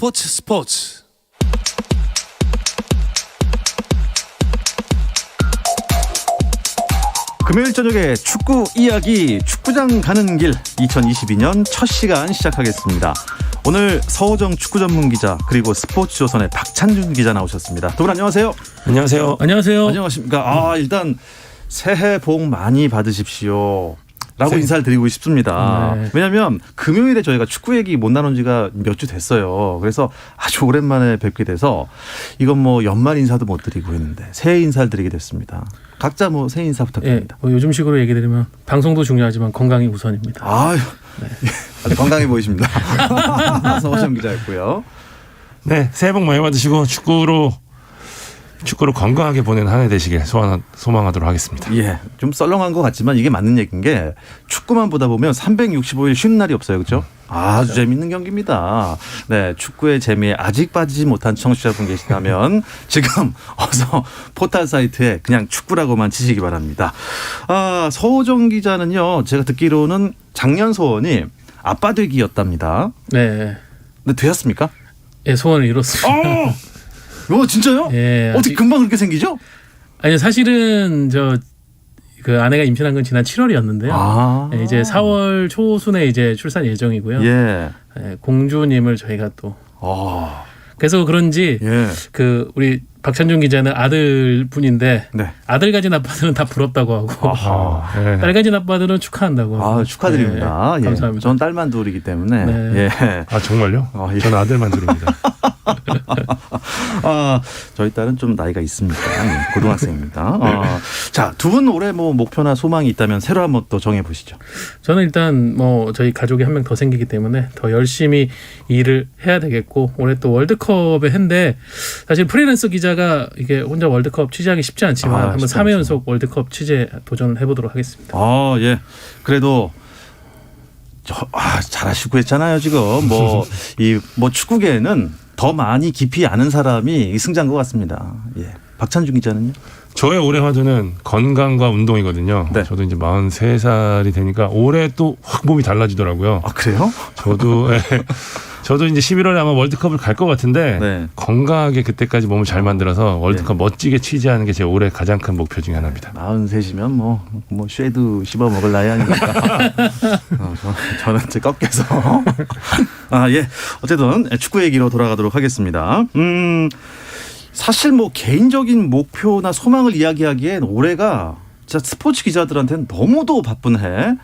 스포츠. 금요일 저녁에 축구 이야기, 축구장 가는 길 2022년 첫 시간 시작하겠습니다. 오늘 서호정 축구 전문 기자 그리고 스포츠조선의 박찬준 기자 나오셨습니다. 두 분 안녕하세요. 안녕하세요. 안녕하세요. 안녕하십니까. 일단 새해 복 많이 받으십시오 라고 인사를 드리고 싶습니다. 네. 왜냐하면 금요일에 저희가 축구 얘기 못 나눈 지가 몇 주 됐어요. 그래서 아주 오랜만에 뵙게 돼서 이건 뭐 연말 인사도 못 드리고 있는데 새해 인사를 드리게 됐습니다. 각자 뭐 새해 인사 부탁드립니다. 뭐 요즘식으로 얘기 드리면 방송도 중요하지만 건강이 우선입니다. 아유, 아주 건강해 보이십니다. 서호정 기자였고요. 네, 새해 복 많이 받으시고 축구로 건강하게 보낸 한 해 되시길 소망하도록 하겠습니다. 예, 좀 썰렁한 것 같지만 이게 맞는 얘기인 게 축구만 보다 보면 365일 쉬는 날이 없어요. 그렇죠? 아주 재밌는 경기입니다. 네, 축구의 재미에 아직 빠지지 못한 청취자분 계시다면 지금 어서 포털 사이트에 그냥 축구라고만 치시기 바랍니다. 서호정 기자는요, 제가 듣기로는 작년 소원이 아빠 되기였답니다. 네. 근데 되셨습니까? 예, 소원을 이뤘습니다. 진짜요? 예, 어떻게 금방 그렇게 생기죠? 아니 사실은 그 아내가 임신한 건 지난 7월이었는데요. 예, 이제 4월 초순에 이제 출산 예정이고요. 예. 예, 공주님을 저희가 또 아. 그래서 그런지 예. 그 우리 박찬준 기자는 아들분인데 네. 아들 가진 아빠들은 다 부럽다고 하고 네. 딸 가진 아빠들은 축하한다고 하고. 축하드립니다. 예, 감사합니다. 전 딸만 둘이기 때문에. 네. 예. 아 정말요? 예. 저는 아들만 둘입니다. 저희 딸은 좀 나이가 있습니다. 고등학생입니다. 자, 두 분 올해 뭐 목표나 소망이 있다면 새로 한번 또 정해 보시죠. 저는 일단 뭐 저희 가족이 한 명 더 생기기 때문에 더 열심히 일을 해야 되겠고, 올해 또 월드컵의 해인데 사실 프리랜서 기자가 이게 혼자 월드컵 취재하기 쉽지 않지만 한번 3회 연속 월드컵 취재 도전을 해보도록 하겠습니다. 예. 그래도 잘하시고 했잖아요 지금. 뭐 축구계에는 더 많이 깊이 아는 사람이 승자인 것 같습니다. 예. 박찬준 기자는요? 저의 올해 화두는 건강과 운동이거든요. 네. 저도 이제 43살이 되니까 올해 또 확 몸이 달라지더라고요. 아, 그래요? 저도 이제 11월에 아마 월드컵을 갈 것 같은데 네. 건강하게 그때까지 몸을 잘 만들어서 월드컵 멋지게 취재하는 게 제 올해 가장 큰 목표 중에 하나입니다. 43이면 뭐 쉐도 씹어 먹을 나이 아닙니까? 저는 이제 꺾여서. 예. 어쨌든 축구 얘기로 돌아가도록 하겠습니다. 사실 뭐 개인적인 목표나 소망을 이야기하기엔 올해가 진짜 스포츠 기자들한테는 너무도 바쁜 해.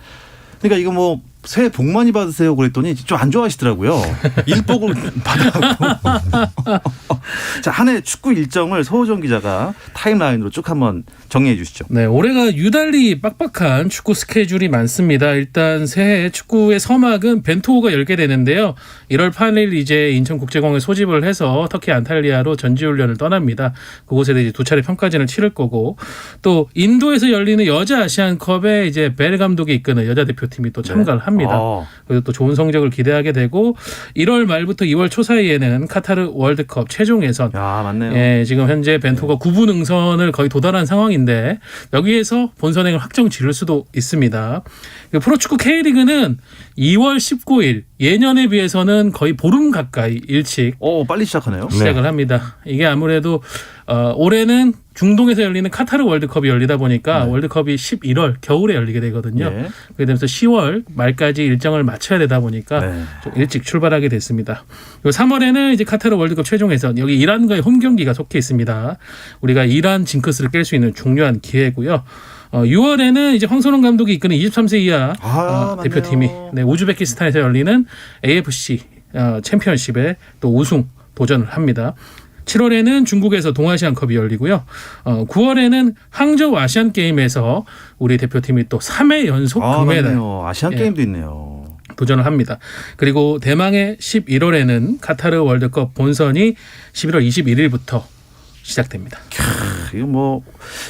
그러니까 이거 뭐 새해 복 많이 받으세요 그랬더니 좀 안 좋아하시더라고요. 일복을 받아갖고. 자, 한 해 축구 일정을 서호정 기자가 타임라인으로 쭉 한번 정리해 주시죠. 네, 올해가 유달리 빡빡한 축구 스케줄이 많습니다. 일단 새해 축구의 서막은 벤투호가 열게 되는데요. 1월 8일 이제 인천국제공항에 소집을 해서 터키 안탈리아로 전지훈련을 떠납니다. 그곳에 이제 2차례 평가전을 치를 거고, 또 인도에서 열리는 여자 아시안컵에 이제 벨 감독이 이끄는 여자 대표팀이 또 참가를 합니다. 그래서 또 좋은 성적을 기대하게 되고, 1월 말부터 2월 초 사이에는 카타르 월드컵 최종 예선. 맞네요. 예, 지금 현재 벤투호가 9분 응선을 거의 도달한 상황인데 여기에서 본선행을 확정 지를 수도 있습니다. 프로축구 K리그는 2월 19일 예년에 비해서는 거의 보름 가까이 일찍 빨리 시작하네요. 시작을 합니다. 이게 아무래도 올해는 중동에서 열리는 카타르 월드컵이 열리다 보니까 월드컵이 11월 겨울에 열리게 되거든요. 그렇게 되면서 10월 말까지 일정을 맞춰야 되다 보니까 좀 일찍 출발하게 됐습니다. 3월에는 이제 카타르 월드컵 최종 예선, 여기 이란과의 홈 경기가 속해 있습니다. 우리가 이란 징크스를 깰 수 있는 중요한 기회고요. 6월에는 이제 황선홍 감독이 이끄는 23세 이하 대표팀이 우즈베키스탄에서 열리는 AFC 챔피언십에 또 우승 도전을 합니다. 7월에는 중국에서 동아시안컵이 열리고요. 9월에는 항저우 아시안게임에서 우리 대표팀이 또 3회 연속 금메달 아시안게임도 있네요. 도전을 합니다. 그리고 대망의 11월에는 카타르 월드컵 본선이 11월 21일부터 시작됩니다. 이거 뭐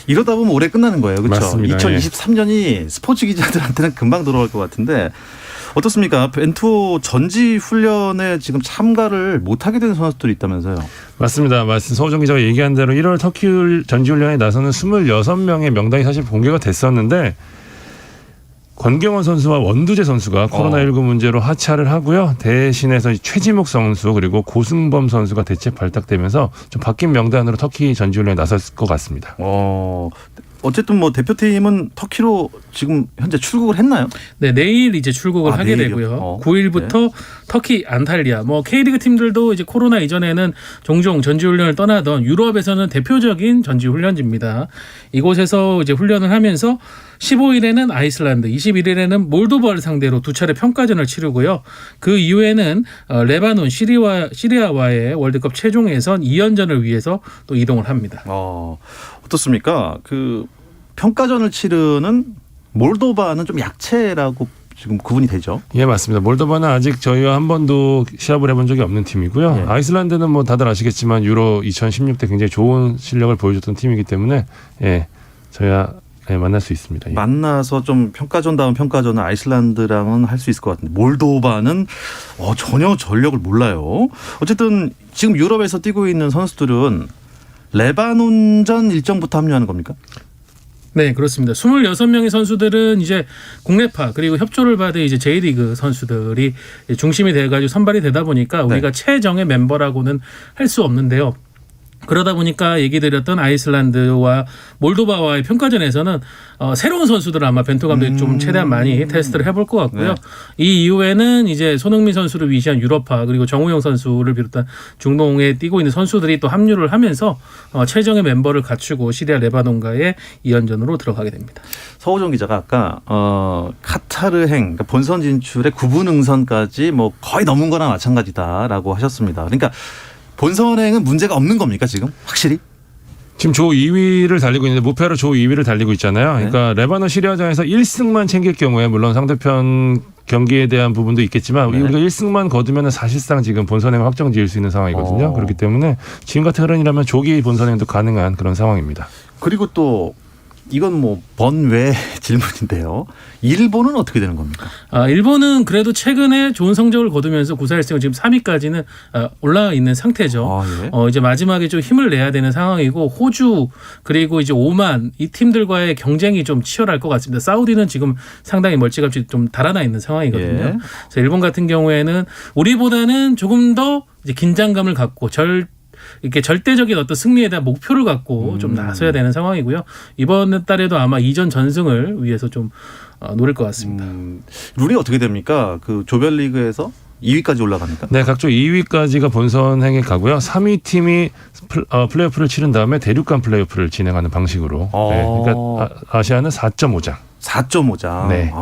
이러다 보면 올해 끝나는 거예요. 그렇죠? 맞습니다. 2023년이 스포츠 기자들한테는 금방 돌아올 것 같은데 어떻습니까? 벤투 전지 훈련에 지금 참가를 못하게 된 선수들이 있다면서요? 맞습니다. 서호정 기자가 얘기한 대로 1월 터키 전지훈련에 나서는 26명의 명단이 사실 공개가 됐었는데 권경원 선수와 원두재 선수가 코로나19 문제로 하차를 하고요. 대신해서 최지목 선수 그리고 고승범 선수가 대체 발탁되면서 좀 바뀐 명단으로 터키 전지훈련에 나설 것 같습니다. 어쨌든 뭐 대표팀은 터키로 지금 현재 출국을 했나요? 네, 내일 이제 출국을 하게 내일이요? 되고요. 9일부터 터키 안탈리아, 뭐 K리그 팀들도 이제 코로나 이전에는 종종 전지훈련을 떠나던 유럽에서는 대표적인 전지훈련지입니다. 이곳에서 이제 훈련을 하면서 15일에는 아이슬란드, 21일에는 몰도바를 상대로 두 차례 평가전을 치르고요. 그 이후에는 레바논, 시리아와의 월드컵 최종 예선 2연전을 위해서 또 이동을 합니다. 어떻습니까? 그 평가전을 치르는 몰도바는 좀 약체라고 지금 구분이 되죠? 예, 맞습니다. 몰도바는 아직 저희와 한 번도 시합을 해본 적이 없는 팀이고요. 예. 아이슬란드는 뭐 다들 아시겠지만 유로 2016 때 굉장히 좋은 실력을 보여줬던 팀이기 때문에 예, 저희와 만날 수 있습니다. 예. 만나서 좀 평가전 다음 평가전은 아이슬란드랑은 할 수 있을 것 같은데 몰도바는 전혀 전력을 몰라요. 어쨌든 지금 유럽에서 뛰고 있는 선수들은 레바논전 일정부터 합류하는 겁니까? 네, 그렇습니다. 26명의 선수들은 이제 국내파 그리고 협조를 받은 이제 J리그 선수들이 중심이 돼가지고 선발이 되다 보니까 우리가 최정의 멤버라고는 할 수 없는데요. 그러다 보니까 얘기 드렸던 아이슬란드와 몰도바와의 평가전에서는 새로운 선수들을 아마 벤투 감독이 좀 최대한 많이 테스트를 해볼 것 같고요. 네. 이 이후에는 이제 손흥민 선수를 위시한 유럽파 그리고 정우영 선수를 비롯한 중동에 뛰고 있는 선수들이 또 합류를 하면서 최정의 멤버를 갖추고 시리아 레바논과의 2연전으로 들어가게 됩니다. 서호정 기자가 아까 카타르행 그러니까 본선 진출의 9분 응선까지 뭐 거의 넘은 거나 마찬가지다라고 하셨습니다. 그러니까 본선행은 문제가 없는 겁니까 지금 확실히? 지금 조 2위를 달리고 있는데 무패로 조 2위를 달리고 있잖아요. 그러니까 레바논 시리아전에서 1승만 챙길 경우에 물론 상대편 경기에 대한 부분도 있겠지만 우리가 1승만 거두면 사실상 지금 본선행을 확정 지을 수 있는 상황이거든요. 그렇기 때문에 지금 같은 흐름이라면 조기 본선행도 가능한 그런 상황입니다. 그리고 또 이건 뭐 번외 질문인데요. 일본은 어떻게 되는 겁니까? 일본은 그래도 최근에 좋은 성적을 거두면서 9사1승 지금 3위까지는 올라와 있는 상태죠. 예. 이제 마지막에 좀 힘을 내야 되는 상황이고 호주 그리고 이제 오만 이 팀들과의 경쟁이 좀 치열할 것 같습니다. 사우디는 지금 상당히 멀찌감치 좀 달아나 있는 상황이거든요. 예. 그래서 일본 같은 경우에는 우리보다는 조금 더 이제 긴장감을 갖고 이렇게 절대적인 어떤 승리에 대한 목표를 갖고 좀 나서야 되는 상황이고요. 이번 달에도 아마 이전 전승을 위해서 좀 노릴 것 같습니다. 룰이 어떻게 됩니까? 그 조별리그에서 2위까지 올라갑니까? 네, 각조 2위까지가 본선행에 가고요. 3위 팀이 플레이오프를 치른 다음에 대륙간 플레이오프를 진행하는 방식으로. 네, 그러니까 아시아는 4.5장. 4.5장. 네.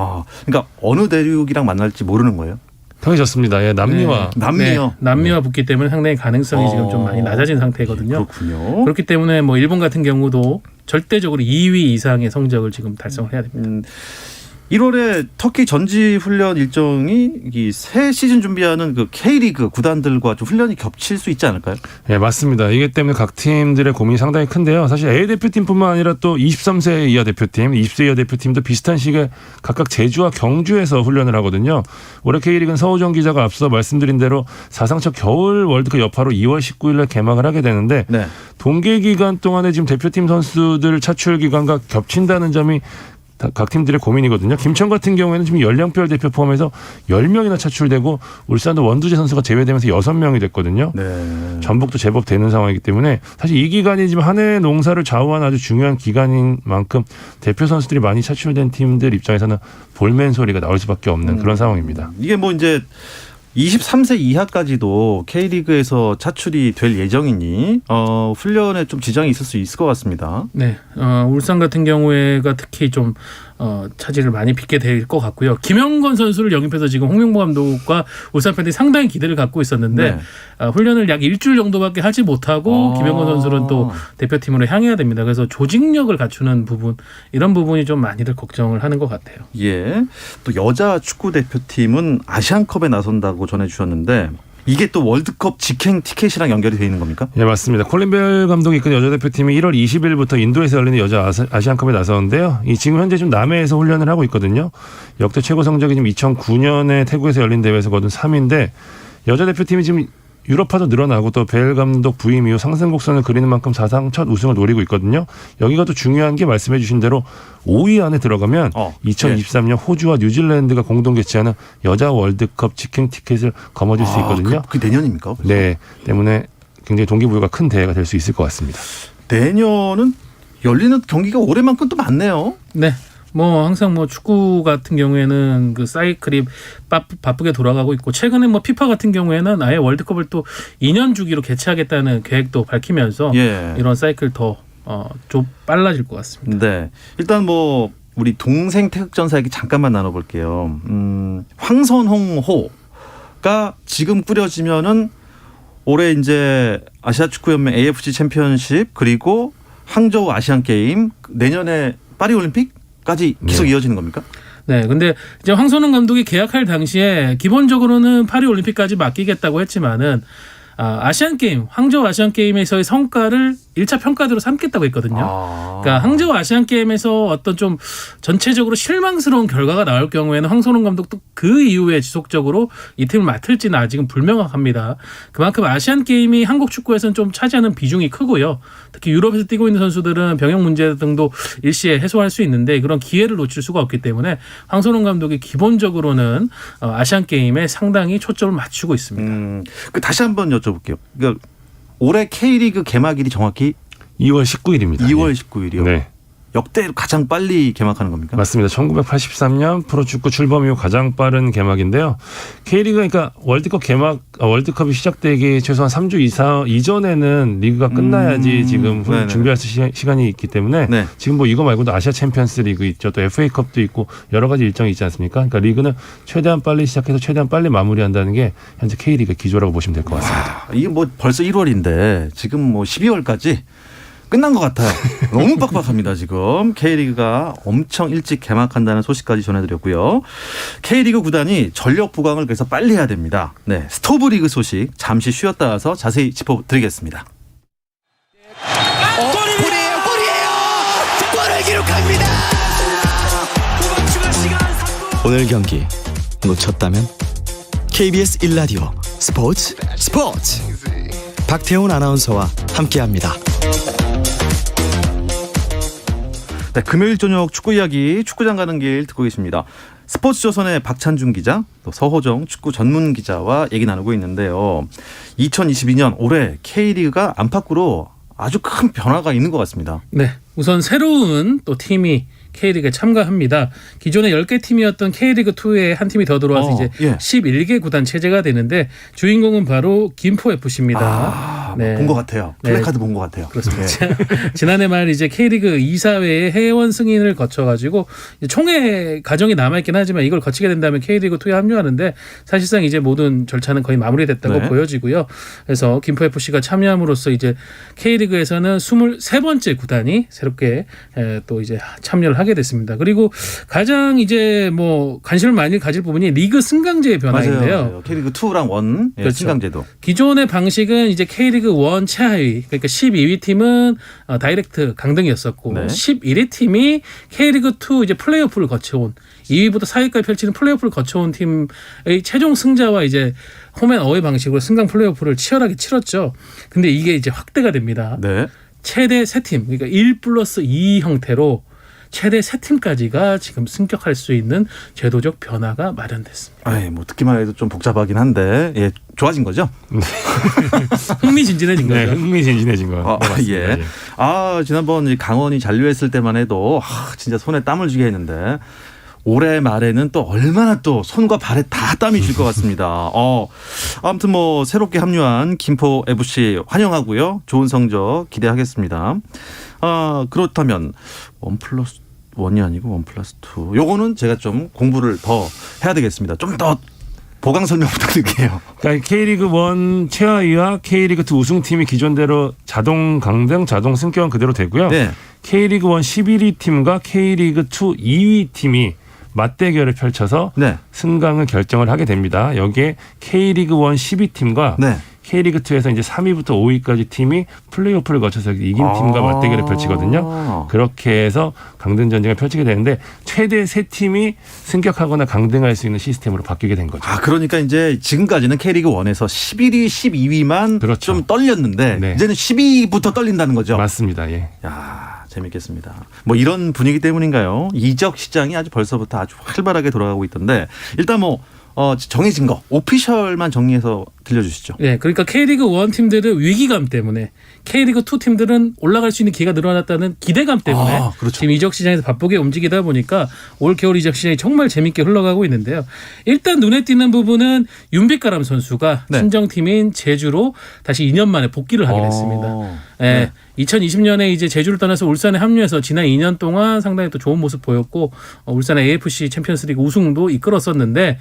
그러니까 어느 대륙이랑 만날지 모르는 거예요? 정해졌습니다. 예, 남미와 남미요. 네, 남미와 붙기 때문에 상당히 가능성이 지금 좀 많이 낮아진 상태거든요. 그렇군요. 그렇기 때문에 뭐 일본 같은 경우도 절대적으로 2위 이상의 성적을 지금 달성을 해야 됩니다. 1월에 터키 전지 훈련 일정이 이 새 시즌 준비하는 그 K리그 구단들과 좀 훈련이 겹칠 수 있지 않을까요? 네, 맞습니다. 이게 때문에 각 팀들의 고민이 상당히 큰데요. 사실 A 대표팀뿐만 아니라 또 23세 이하 대표팀, 20세 이하 대표팀도 비슷한 시기에 각각 제주와 경주에서 훈련을 하거든요. 올해 K리그는 서호정 기자가 앞서 말씀드린 대로 사상 첫 겨울 월드컵 여파로 2월 19일에 개막을 하게 되는데 동계 기간 동안에 지금 대표팀 선수들 차출 기간과 겹친다는 점이 각 팀들의 고민이거든요. 김천 같은 경우에는 지금 연령별 대표 포함해서 10명이나 차출되고 울산도 원두재 선수가 제외되면서 6명이 됐거든요. 전북도 제법 되는 상황이기 때문에 사실 이 기간이 지금 한 해 농사를 좌우하는 아주 중요한 기간인 만큼 대표 선수들이 많이 차출된 팀들 입장에서는 볼멘 소리가 나올 수밖에 없는 그런 상황입니다. 이게 뭐 이제 23세 이하까지도 K리그에서 차출이 될 예정이니 훈련에 좀 지장이 있을 수 있을 것 같습니다. 네, 울산 같은 경우에가 특히 좀 차질을 많이 빚게 될 것 같고요. 김영건 선수를 영입해서 지금 홍명보 감독과 울산 팬들이 상당히 기대를 갖고 있었는데 훈련을 약 일주일 정도밖에 하지 못하고 김영건 선수는 또 대표팀으로 향해야 됩니다. 그래서 조직력을 갖추는 부분 이런 부분이 좀 많이들 걱정을 하는 것 같아요. 예, 또 여자 축구 대표팀은 아시안컵에 나선다고 전해주셨는데 이게 또 월드컵 직행 티켓이랑 연결이 돼 있는 겁니까? 네, 맞습니다. 콜린 벨 감독이 이끈 여자 대표팀이 1월 20일부터 인도에서 열리는 여자 아시안컵에 나서는데요. 지금 현재 좀 남해에서 훈련을 하고 있거든요. 역대 최고 성적이 지금 2009년에 태국에서 열린 대회에서 거둔 3위인데 여자 대표팀이 지금 유럽파도 늘어나고 또 벨 감독 부임 이후 상승 곡선을 그리는 만큼 사상 첫 우승을 노리고 있거든요. 여기가 또 중요한 게 말씀해 주신 대로 5위 안에 들어가면 2023년 호주와 뉴질랜드가 공동 개최하는 여자 월드컵 직행 티켓을 거머쥘 수 있거든요. 그 내년입니까? 벌써? 네, 때문에 굉장히 동기부여가 큰 대회가 될 수 있을 것 같습니다. 내년은 열리는 경기가 올해만큼 또 많네요. 네. 뭐 항상 뭐 축구 같은 경우에는 그 사이클이 바쁘게 돌아가고 있고 최근에 뭐 피파 같은 경우에는 아예 월드컵을 또 2년 주기로 개최하겠다는 계획도 밝히면서 이런 사이클 더 좀 빨라질 것 같습니다. 네. 일단 뭐 우리 동생 태극전사 얘기 잠깐만 나눠볼게요. 황선홍호가 지금 꾸려지면은 올해 이제 아시아 축구연맹 AFC 챔피언십 그리고 항저우 아시안 게임 내년에 파리 올림픽까지 계속 이어지는 겁니까? 네, 근데 이제 황선홍 감독이 계약할 당시에 기본적으로는 파리 올림픽까지 맡기겠다고 했지만은 아시안 게임, 항저우 아시안 게임에서의 성과를 1차 평가대로 삼겠다고 했거든요. 그러니까 항저우 아시안 게임에서 어떤 좀 전체적으로 실망스러운 결과가 나올 경우에는 황선홍 감독도 그 이후에 지속적으로 이 팀을 맡을지는 아직은 불명확합니다. 그만큼 아시안 게임이 한국 축구에서는 좀 차지하는 비중이 크고요. 특히 유럽에서 뛰고 있는 선수들은 병역 문제 등도 일시에 해소할 수 있는데 그런 기회를 놓칠 수가 없기 때문에 황선홍 감독이 기본적으로는 아시안 게임에 상당히 초점을 맞추고 있습니다. 다시 한번 여쭤볼게요. 그러니까 올해 K리그 개막일이 정확히 2월 19일입니다. 2월 19일이요. 네. 역대 가장 빨리 개막하는 겁니까? 맞습니다. 1983년 프로축구 출범 이후 가장 빠른 개막인데요. K리그 그러니까 월드컵이 시작되기 최소한 3주 이전에는 리그가 끝나야지 지금 준비할 시간이 있기 때문에 지금 뭐 이거 말고도 아시아 챔피언스 리그 있죠. 또 FA컵도 있고 여러 가지 일정이 있지 않습니까? 그러니까 리그는 최대한 빨리 시작해서 최대한 빨리 마무리한다는 게 현재 K리그 기조라고 보시면 될 것 같습니다. 이게 뭐 벌써 1월인데 지금 뭐 12월까지 끝난 것 같아요. 너무 빡빡합니다 지금. K리그가 엄청 일찍 개막한다는 소식까지 전해드렸고요. K리그 구단이 전력 부강을 그래서 빨리 해야 됩니다. 네, 스토브리그 소식 잠시 쉬었다 와서 자세히 짚어드리겠습니다. 골이에요. 골을 기록합니다. 오늘 경기 놓쳤다면 KBS 1라디오 스포츠 박태훈 아나운서와 함께합니다. 네, 금요일 저녁 축구 이야기 축구장 가는 길 듣고 계십니다. 스포츠조선의 박찬준 기자, 또 서호정 축구 전문 기자와 얘기 나누고 있는데요. 2022년 올해 K리그가 안팎으로 아주 큰 변화가 있는 것 같습니다. 네, 우선 새로운 또 팀이 K리그에 참가합니다. 기존에 10개 팀이었던 K리그2에 한 팀이 더 들어와서 이제 11개 구단 체제가 되는데 주인공은 바로 김포FC입니다. 네. 본 것 같아요. 플래카드 본 것 같아요. 그렇습니다. 지난해 말 이제 K리그 이사회의 회원 승인을 거쳐가지고 총회 과정이 남아있긴 하지만 이걸 거치게 된다면 K리그2에 합류하는데 사실상 이제 모든 절차는 거의 마무리됐다고 보여지고요. 그래서 김포FC가 참여함으로써 이제 K리그에서는 23번째 구단이 새롭게 또 이제 참여를 하게 됐습니다. 그리고 가장 이제 뭐 관심을 많이 가질 부분이 리그 승강제의 변화인데요. 맞아요. K리그2랑 1 그렇죠. 승강제도. 기존의 방식은 이제 K리그 1 최하위 그러니까 12위 팀은 다이렉트 강등이었었고 11위 팀이 K리그 2 이제 플레이오프를 거쳐온 2위부터 4위까지 펼치는 플레이오프를 거쳐온 팀의 최종 승자와 이제 홈앤 어웨이 방식으로 승강 플레이오프를 치열하게 치렀죠. 근데 이게 이제 확대가 됩니다. 네. 최대 3팀 그러니까 1+2 형태로 최대 3팀까지가 지금 승격할 수 있는 제도적 변화가 마련됐습니다. 뭐 듣기만 해도 좀 복잡하긴 한데 좋아진 거죠? 흥미진진해진 거죠. 네, 흥미진진해진 거. 예. 지난번 강원이 잔류했을 때만 해도 진짜 손에 땀을 쥐게 했는데 올해 말에는 또 얼마나 또 손과 발에 다 땀이 질 것 같습니다. 아무튼 뭐 새롭게 합류한 김포 FC 환영하고요. 좋은 성적 기대하겠습니다. 그렇다면 1+1이 아니고 1+2. 요거는 제가 좀 공부를 더 해야 되겠습니다. 좀 더 보강 설명 부탁드릴게요. 그러니까 K리그 1 최하위와 K리그 2 우승팀이 기존대로 자동 강등, 자동 승격은 그대로 되고요. K리그 1 11위 팀과 K리그 2 2위 팀이 맞대결을 펼쳐서 승강을 결정을 하게 됩니다. 여기에 K리그 1 12팀과 K리그2에서 이제 3위부터 5위까지 팀이 플레이오프를 거쳐서 이긴 팀과 맞대결을 펼치거든요. 그렇게 해서 강등 전쟁을 펼치게 되는데 최대 3팀이 승격하거나 강등할 수 있는 시스템으로 바뀌게 된 거죠. 그러니까 이제 지금까지는 K리그 1에서 11위, 12위만 그렇죠. 좀 떨렸는데 네. 이제는 10위부터 떨린다는 거죠. 맞습니다. 예. 야, 재밌겠습니다. 뭐 이런 분위기 때문인가요? 이적 시장이 아주 벌써부터 아주 활발하게 돌아가고 있던데 일단 뭐 정해진 거 오피셜만 정리해서 들려주시죠. 네, 그러니까 K리그 1 팀들은 위기감 때문에 K리그 2 팀들은 올라갈 수 있는 기회가 늘어났다는 기대감 때문에 그렇죠. 지금 이적 시장에서 바쁘게 움직이다 보니까 올 겨울 이적 시장이 정말 재밌게 흘러가고 있는데요. 일단 눈에 띄는 부분은 윤빛가람 선수가 네. 친정팀인 제주로 다시 2년 만에 복귀를 하게 됐습니다. 네. 2020년에 이제 제주를 떠나서 울산에 합류해서 지난 2년 동안 상당히 또 좋은 모습 보였고 울산의 AFC 챔피언스리그 우승도 이끌었었는데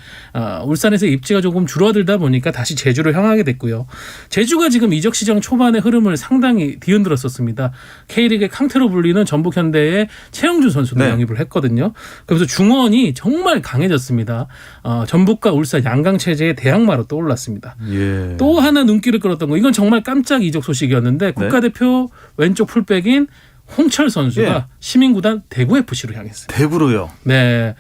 울산에서 입지가 조금 줄어들다 보니까 다시 제주로 향하게 됐고요. 제주가 지금 이적 시장 초반의 흐름을 상당히 뒤흔들었었습니다. K리그의 강태로 불리는 전북현대의 최영준 선수도 네. 영입을 했거든요. 그래서 중원이 정말 강해졌습니다. 전북과 울산 양강 체제의 대항마로 떠올랐습니다. 예. 또 하나 눈길을 끌었던 거 이건 정말 깜짝 이적 소식이었는데 국가대표 왼쪽 풀백인 홍철 선수가 예. 시민구단 대구FC로 향했어요. 대구로요. 네,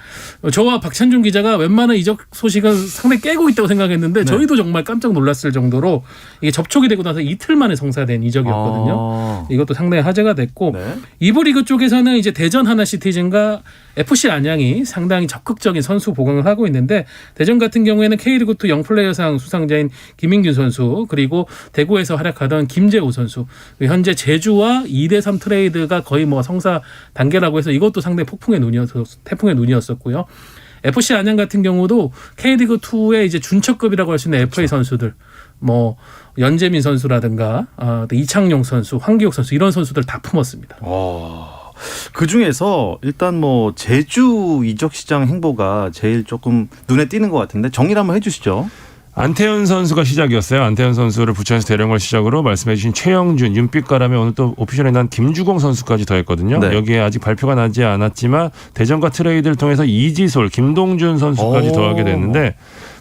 저와 박찬준 기자가 웬만한 이적 소식은 상당히 깨고 있다고 생각했는데 저희도 정말 깜짝 놀랐을 정도로 이게 접촉이 되고 나서 이틀 만에 성사된 이적이었거든요. 이것도 상당히 화제가 됐고 네. 2부 리그 쪽에서는 이제 대전 하나시티즌과 FC 안양이 상당히 적극적인 선수 보강을 하고 있는데 대전 같은 경우에는 K리그2 영플레이어상 수상자인 김인균 선수 그리고 대구에서 활약하던 김재호 선수 현재 제주와 2대3 트레이드가 거의 뭐 성사 단계라고 해서 이것도 상당히 태풍의 눈이었었고요. FC 안양 같은 경우도 K리그2의 이제 준척급이라고 할 수 있는 FA 선수들 뭐 연재민 선수라든가 또 이창용 선수, 황기욱 선수 이런 선수들 다 품었습니다. 그 중에서 일단 뭐 제주 이적 시장 행보가 제일 조금 눈에 띄는 것 같은데 정리를 한번 해주시죠. 안태현 선수가 시작이었어요. 안태현 선수를 부천에서 데려온 걸 시작으로 말씀해 주신 최영준, 윤빛가람에 오늘 또 오피셜에 난 김주공 선수까지 더했거든요. 네. 여기에 아직 발표가 나지 않았지만 대전과 트레이드를 통해서 이지솔, 김동준 선수까지 더하게 됐는데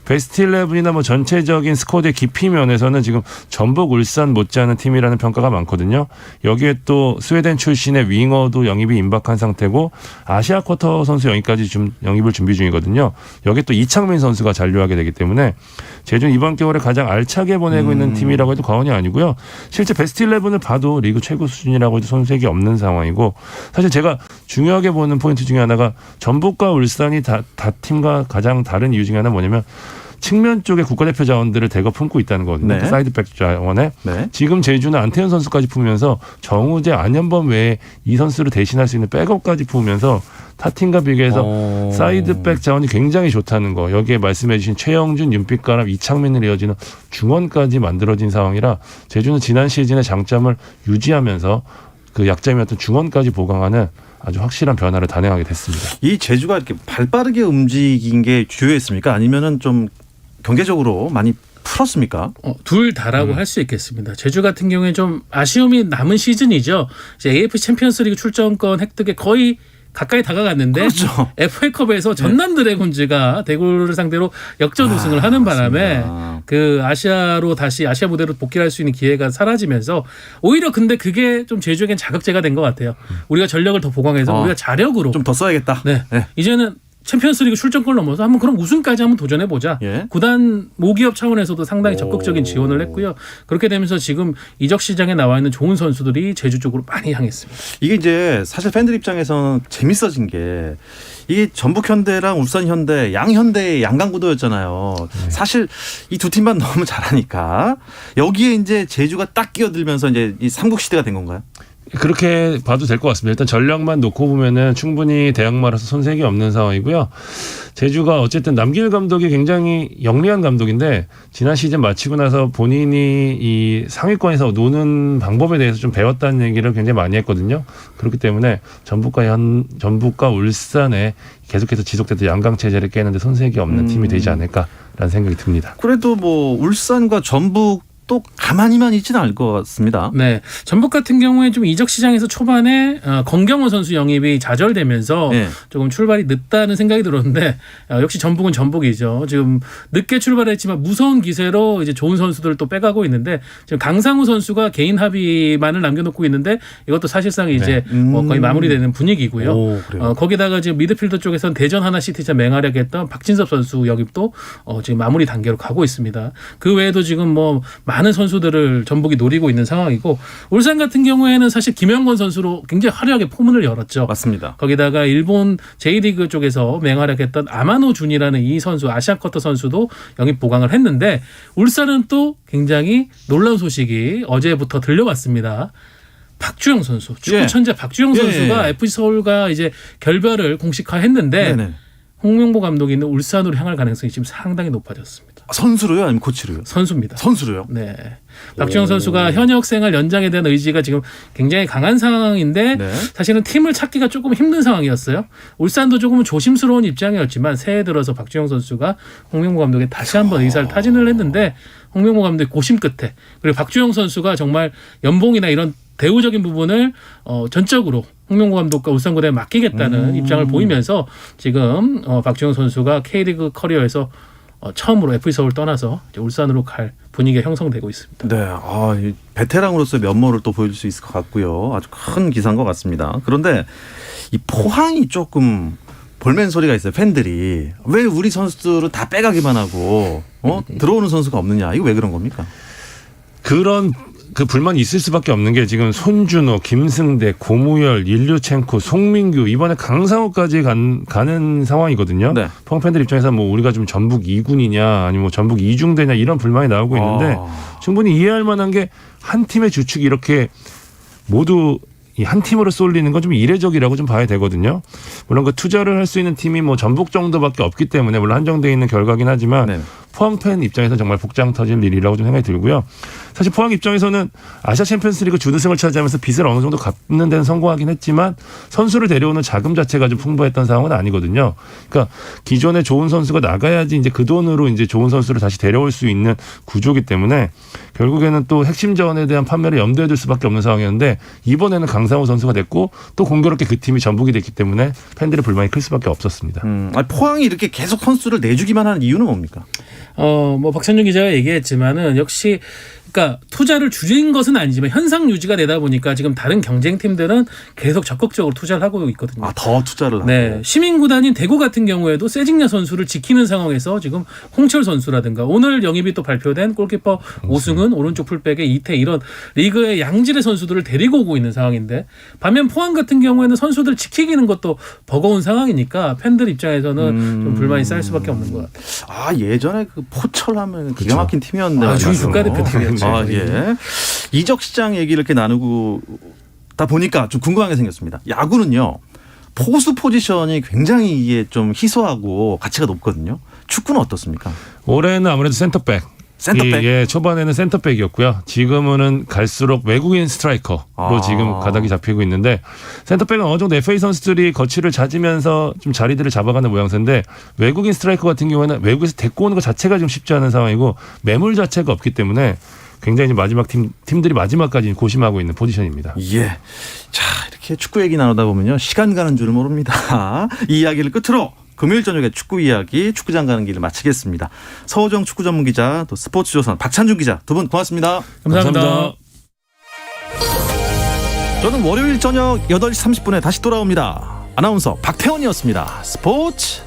베스트 11이나 뭐 전체적인 스쿼드의 깊이 면에서는 지금 전북, 울산 못지않은 팀이라는 평가가 많거든요. 여기에 또 스웨덴 출신의 윙어도 영입이 임박한 상태고 아시아 쿼터 선수 영입까지 좀 영입을 준비 중이거든요. 여기에 또 이창민 선수가 잔류하게 되기 때문에 제주는 이번 겨울에 가장 알차게 보내고 있는 팀이라고 해도 과언이 아니고요. 실제 베스트 11을 봐도 리그 최고 수준이라고 해도 손색이 없는 상황이고 사실 제가 중요하게 보는 포인트 중에 하나가 전북과 울산이 다 팀과 가장 다른 이유 중에 하나는 뭐냐면 측면 쪽에 국가대표 자원들을 대거 품고 있다는 거거든요. 네. 사이드백 자원에. 네. 지금 제주는 안태현 선수까지 품으면서 정우재, 안현범 외에 이 선수를 대신할 수 있는 백업까지 품으면서 타 팀과 비교해서 사이드백 자원이 굉장히 좋다는 거. 여기에 말씀해 주신 최영준, 윤빛가람, 이창민을 이어지는 중원까지 만들어진 상황이라 제주는 지난 시즌의 장점을 유지하면서 그 약점이었던 중원까지 보강하는 아주 확실한 변화를 단행하게 됐습니다. 이 제주가 이렇게 발빠르게 움직인 게 주요했습니까? 아니면은 좀 경제적으로 많이 풀었습니까? 둘 다라고 할 수 있겠습니다. 제주 같은 경우에 좀 아쉬움이 남은 시즌이죠. 이제 AFC 챔피언스리그 출전권 획득에 거의 가까이 다가갔는데 그렇죠. FA컵에서 전남 드래곤즈가 대구를 상대로 역전 우승을 하는 바람에 맞습니다. 그 아시아로 다시 아시아 무대로 복귀할 수 있는 기회가 사라지면서 오히려 근데 그게 좀 제주에겐 자극제가 된 것 같아요. 우리가 전력을 더 보강해서 우리가 자력으로 좀 더 써야겠다. 네. 이제는 챔피언스리그 출전권을 넘어서 한번 그럼 우승까지 한번 도전해보자. 예. 구단 모기업 차원에서도 상당히 적극적인 지원을 했고요. 그렇게 되면서 지금 이적 시장에 나와 있는 좋은 선수들이 제주 쪽으로 많이 향했습니다. 이게 이제 사실 팬들 입장에서는 재밌어진 게 이게 전북현대랑 울산현대, 양현대의 양강구도였잖아요. 사실 이 두 팀만 너무 잘하니까 여기에 이제 제주가 딱 끼어들면서 이제 이 삼국시대가 된 건가요? 그렇게 봐도 될 것 같습니다. 일단 전력만 놓고 보면은 충분히 대항마라서 손색이 없는 상황이고요. 제주가 어쨌든 남길 감독이 굉장히 영리한 감독인데 지난 시즌 마치고 나서 본인이 이 상위권에서 노는 방법에 대해서 좀 배웠다는 얘기를 굉장히 많이 했거든요. 그렇기 때문에 전북과 울산에 계속해서 지속돼서 양강 체제를 깨는데 손색이 없는 팀이 되지 않을까라는 생각이 듭니다. 그래도 뭐 울산과 전북 또 가만히만 있지는 않을 것 같습니다. 네, 전북 같은 경우에 좀 이적 시장에서 초반에 권경원 선수 영입이 좌절되면서 네. 조금 출발이 늦다는 생각이 들었는데 역시 전북은 전북이죠. 지금 늦게 출발했지만 무서운 기세로 이제 좋은 선수들을 또 빼가고 있는데 지금 강상우 선수가 개인 합의만을 남겨놓고 있는데 이것도 사실상 이제 뭐 거의 마무리되는 분위기고요. 오, 그래요? 거기다가 지금 미드필더 쪽에선 대전 하나시티즌 맹활약했던 박진섭 선수 영입도 지금 마무리 단계로 가고 있습니다. 그 외에도 지금 뭐 많은 선수들을 전북이 노리고 있는 상황이고 울산 같은 경우에는 사실 김영건 선수로 굉장히 화려하게 포문을 열었죠. 맞습니다. 거기다가 일본 J리그 쪽에서 맹활약했던 아마노 준이라는 이 선수 아시안커터 선수도 영입 보강을 했는데 울산은 또 굉장히 놀라운 소식이 어제부터 들려왔습니다. 박주영 선수 축구 예. 천재 박주영 예, 선수가 예. FC 서울과 이제 결별을 공식화했는데 네네. 홍명보 감독이 있는 울산으로 향할 가능성이 지금 상당히 높아졌습니다. 선수로요, 아니면 코치로요? 선수입니다. 선수로요. 네. 박주영 선수가 현역 생활 연장에 대한 의지가 지금 굉장히 강한 상황인데 네. 사실은 팀을 찾기가 조금 힘든 상황이었어요. 울산도 조금은 조심스러운 입장이었지만 새해 들어서 박주영 선수가 홍명보 감독에 다시 한번 의사를 타진을 했는데 홍명보 감독의 고심 끝에 그리고 박주영 선수가 정말 연봉이나 이런 대우적인 부분을 전적으로 홍명보 감독과 울산고대에 맡기겠다는 입장을 보이면서 지금 박주영 선수가 K리그 커리어에서 처음으로 FC 서울 떠나서 이제 울산으로 갈 분위기가 형성되고 있습니다. 네, 이 베테랑으로서의 면모를 또 보여줄 수 있을 것 같고요. 아주 큰 기사인 것 같습니다. 그런데 이 포항이 조금 볼멘 소리가 있어요. 팬들이 왜 우리 선수들은 다 빼가기만 하고 들어오는 선수가 없느냐. 이거 왜 그런 겁니까? 그런 그 불만이 있을 수밖에 없는 게 지금 손준호, 김승대, 고무열, 일류첸코, 송민규 이번에 강상우까지 가는 상황이거든요. 네. 포항 팬들 입장에서 뭐 우리가 좀 전북 2군이냐 아니면 뭐 전북 2중대냐 이런 불만이 나오고 있는데 충분히 이해할 만한 게 한 팀의 주축이 이렇게 모두 이 한 팀으로 쏠리는 건 좀 이례적이라고 좀 봐야 되거든요. 물론 그 투자를 할 수 있는 팀이 뭐 전북 정도밖에 없기 때문에 물론 한정되어 있는 결과긴 하지만 네. 포항 팬 입장에서 정말 복장 터질 일이라고 좀 생각이 들고요. 사실 포항 입장에서는 아시아 챔피언스리그 준우승을 차지하면서 빚을 어느 정도 갚는 데는 성공하긴 했지만 선수를 데려오는 자금 자체가 좀 풍부했던 상황은 아니거든요. 그러니까 기존에 좋은 선수가 나가야지 이제 그 돈으로 이제 좋은 선수를 다시 데려올 수 있는 구조이기 때문에 결국에는 또 핵심 자원에 대한 판매를 염두에 둘 수밖에 없는 상황이었는데 이번에는 강상우 선수가 됐고 또 공교롭게 그 팀이 전북이 됐기 때문에 팬들의 불만이 클 수밖에 없었습니다. 포항이 이렇게 계속 선수를 내주기만 하는 이유는 뭡니까? 뭐 박찬준 기자가 얘기했지만은 역시 그러니까 투자를 줄인 것은 아니지만 현상 유지가 되다 보니까 지금 다른 경쟁팀들은 계속 적극적으로 투자를 하고 있거든요. 더 투자를 하고. 네, 시민구단인 대구 같은 경우에도 세징야 선수를 지키는 상황에서 지금 홍철 선수라든가 오늘 영입이 또 발표된 골키퍼 오승은 오른쪽 풀백의 이태 이런 리그의 양질의 선수들을 데리고 오고 있는 상황인데 반면 포항 같은 경우에는 선수들 지키기는 것도 버거운 상황이니까 팬들 입장에서는 좀 불만이 쌓일 수밖에 없는 것 같아요. 예전에 그 포철하면 기가 막힌 팀이었는데. 중위 국가대표팀이었죠. 예. 이적 시장 얘기를 이렇게 나누고 다 보니까 좀 궁금한 게 생겼습니다. 야구는요. 포수 포지션이 굉장히 이게 좀 희소하고 가치가 높거든요. 축구는 어떻습니까? 올해는 아무래도 센터백. 센터백? 예, 초반에는 센터백이었고요. 지금은 갈수록 외국인 스트라이커로 지금 가닥이 잡히고 있는데 센터백은 어느 정도 FA 선수들이 거취를 찾으면서 좀 자리들을 잡아가는 모양새인데 외국인 스트라이커 같은 경우에는 외국에서 데리고 오는 것 자체가 좀 쉽지 않은 상황이고 매물 자체가 없기 때문에 굉장히 마지막 팀들이 마지막까지 고심하고 있는 포지션입니다. 예. 자, 이렇게 축구 얘기 나누다 보면요. 시간 가는 줄을 모릅니다. 이 이야기를 끝으로 금요일 저녁에 축구 이야기 축구장 가는 길을 마치겠습니다. 서호정 축구 전문 기자 또 스포츠조선 박찬준 기자 두 분 고맙습니다. 감사합니다. 저는 월요일 저녁 8시 30분에 다시 돌아옵니다. 아나운서 박태원이었습니다. 스포츠